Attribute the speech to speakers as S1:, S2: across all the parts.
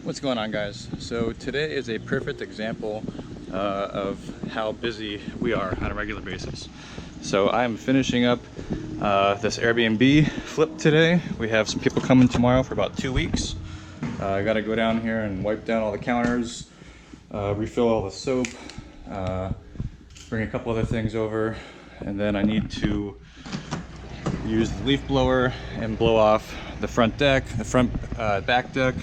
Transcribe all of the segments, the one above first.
S1: What's going on, guys? So today is a perfect example of how busy we are on a regular basis. So I'm finishing up this Airbnb flip today. We have some people coming tomorrow for about 2 weeks. I gotta go down here and wipe down all the counters, refill all the soap, bring a couple other things over, and then I need to use the leaf blower and blow off the front deck, the front back deck.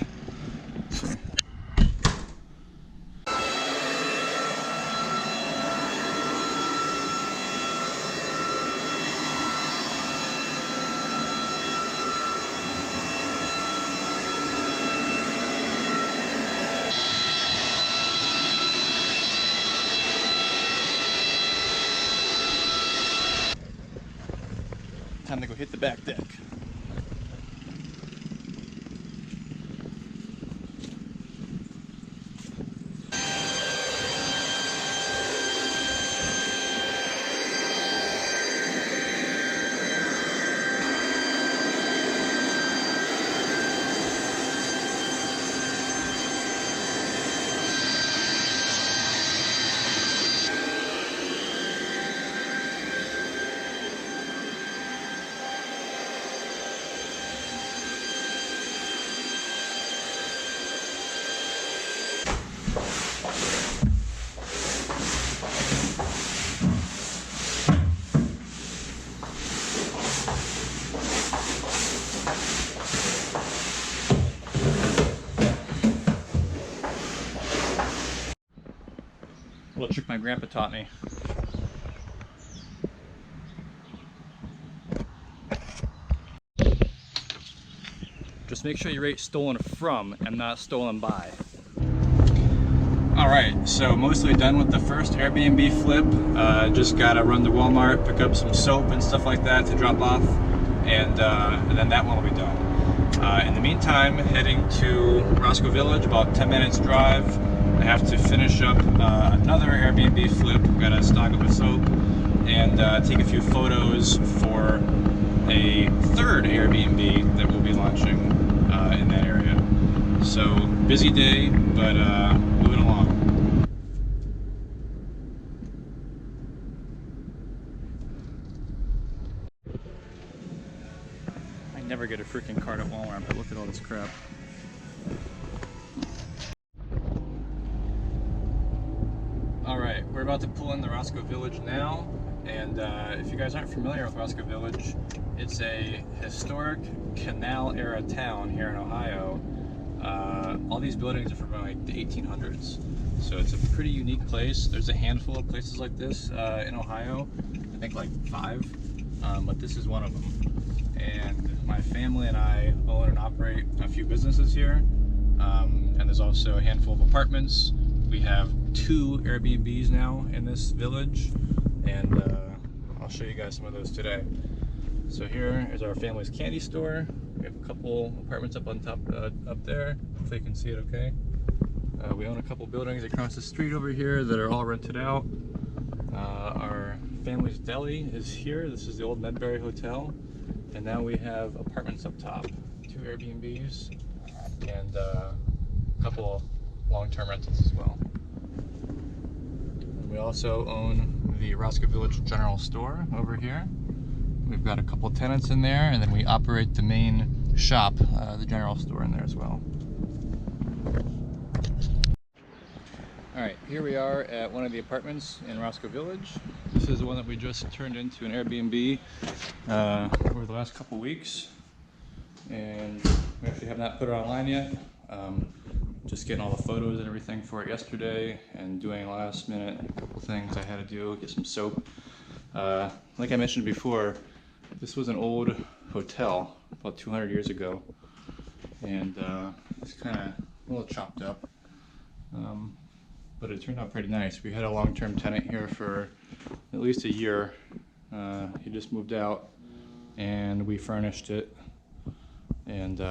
S1: Time to go hit the back deck. A little trick my grandpa taught me. Just make sure you rate stolen from and not stolen by. Alright, so mostly done with the first Airbnb flip. Just gotta run to Walmart, pick up some soap and stuff like that to drop off, and then that one will be done. In the meantime, heading to Roscoe Village, about 10 minutes drive. I have to finish up another Airbnb flip. Gotta stock up with soap and take a few photos for a third Airbnb that we'll be launching in that area. So busy day, but moving along. I never get a freaking cart at Walmart, but look at all this crap. Alright, we're about to pull in the Roscoe Village now, and if you guys aren't familiar with Roscoe Village, it's a historic canal era town here in Ohio. All these buildings are from like the 1800s, so it's a pretty unique place. There's a handful of places like this in Ohio, I think like 5, but this is one of them. And my family and I own and operate a few businesses here, and there's also a handful of apartments. We have 2 Airbnbs now in this village, and I'll show you guys some of those today. So here is our family's candy store. We have a couple apartments up on top, up there. Hopefully you can see it okay. We own a couple buildings across the street over here that are all rented out. Our family's deli is here. This is the old Medbury Hotel. And now we have apartments up top, 2 Airbnbs, and a couple long-term rentals as well. We also own the Roscoe Village General Store over here. We've got a couple tenants in there, and then we operate the main shop, the general store in there as well. Alright, here we are at one of the apartments in Roscoe Village. This is the one that we just turned into an Airbnb over the last couple weeks. And we actually have not put it online yet. Just getting all the photos and everything for it yesterday, and doing last minute a couple things I had to do, get some soap. Like I mentioned before, this was an old hotel about 200 years ago, and it's kind of a little chopped up, but it turned out pretty nice. We had a long-term tenant here for at least a year. He just moved out, and we furnished it, and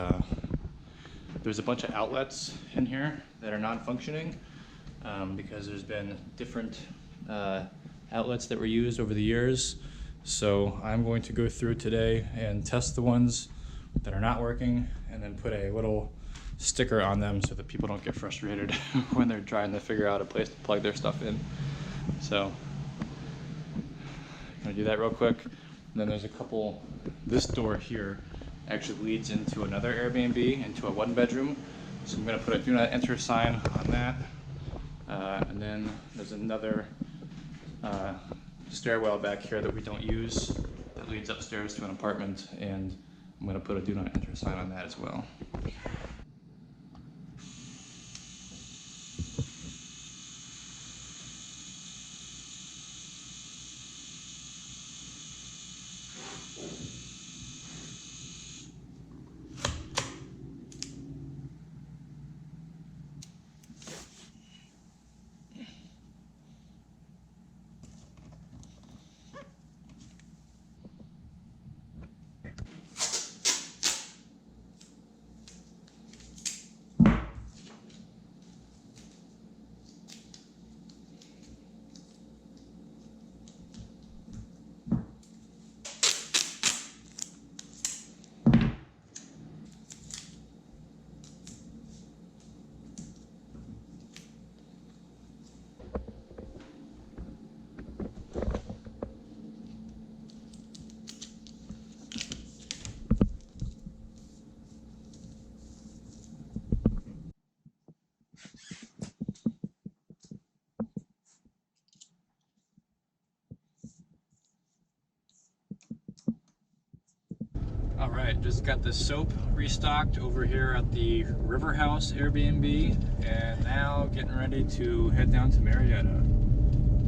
S1: there's a bunch of outlets in here that are non-functioning because there's been different outlets that were used over the years. So I'm going to go through today and test the ones that are not working, and then put a little sticker on them so that people don't get frustrated when they're trying to figure out a place to plug their stuff in. So I'm gonna do that real quick. And then there's a couple, this door here actually leads into another Airbnb, into a 1-bedroom. So I'm gonna put a do not enter sign on that. And then there's another stairwell back here that we don't use that leads upstairs to an apartment, and I'm gonna put a do not enter sign on that as well. Alright, just got the soap restocked over here at the River House Airbnb, and now getting ready to head down to Marietta.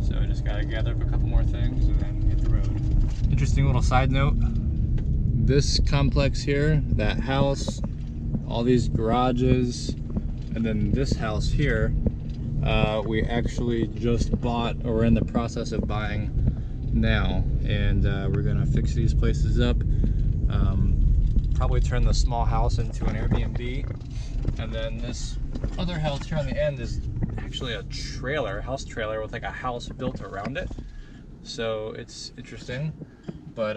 S1: So I just gotta gather up a couple more things and then hit the road. Interesting little side note, this complex here, that house, all these garages, and then this house here, we actually just bought, or we're in the process of buying now, and we're gonna fix these places up. Probably turn the small house into an Airbnb, and then this other house here on the end is actually a house trailer with like a house built around it. So it's interesting, but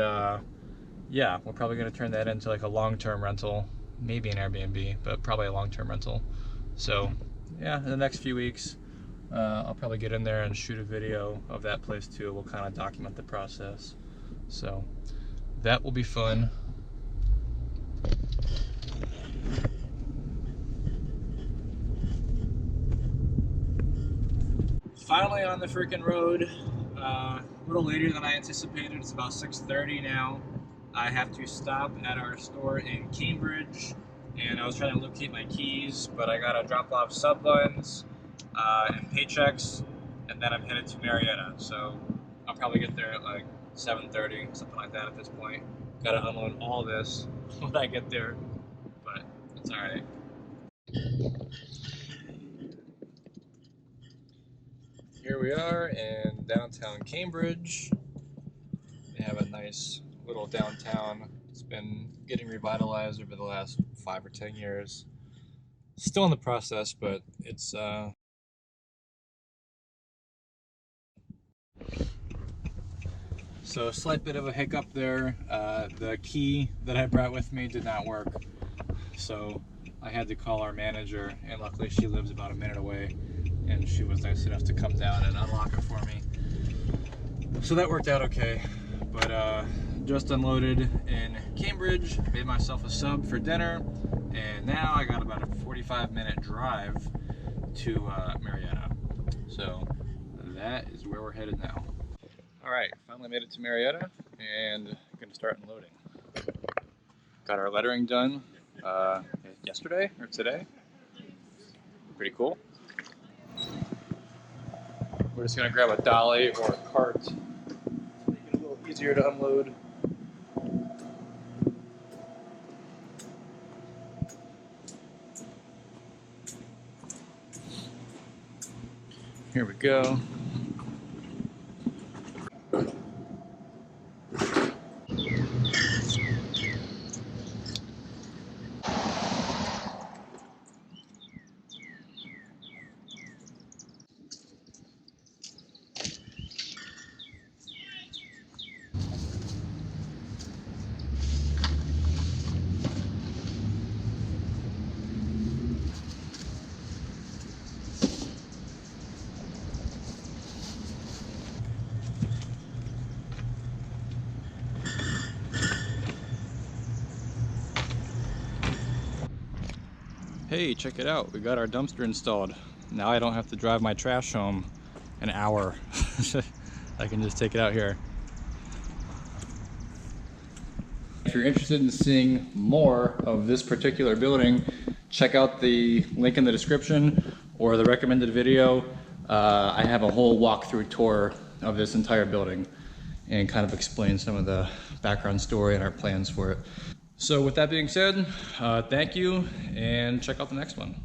S1: yeah, we're probably gonna turn that into like a long-term rental, maybe an Airbnb, but probably a long-term rental. So yeah, in the next few weeks, I'll probably get in there and shoot a video of that place too. We'll kind of document the process. So that will be fun. Finally on the freaking road, a little later than I anticipated. It's about 6:30 now. I have to stop at our store in Cambridge, and I was trying to locate my keys, but I gotta drop off Sublines and paychecks, and then I'm headed to Marietta. So I'll probably get there at like 7:30, something like that at this point. Gotta unload all this when I get there, but it's alright. Here we are in downtown Cambridge. They have a nice little downtown. It's been getting revitalized over the last 5 or 10 years. Still in the process, but it's so a slight bit of a hiccup there. The key that I brought with me did not work, so I had to call our manager, and luckily she lives about a minute away, and she was nice enough to come down and unlock it for me. So that worked out okay. But just unloaded in Cambridge, made myself a sub for dinner, and now I got about a 45-minute drive to Marietta. So that is where we're headed now. Alright, finally made it to Marietta, and gonna start unloading. Got our lettering done yesterday or today. Pretty cool. We're just gonna grab a dolly or a cart to make it a little easier to unload. Here we go. Hey, check it out. We got our dumpster installed. Now I don't have to drive my trash home an hour. I can just take it out here. If you're interested in seeing more of this particular building, check out the link in the description or the recommended video. I have a whole walkthrough tour of this entire building and kind of explain some of the background story and our plans for it. So with that being said, thank you, and check out the next one.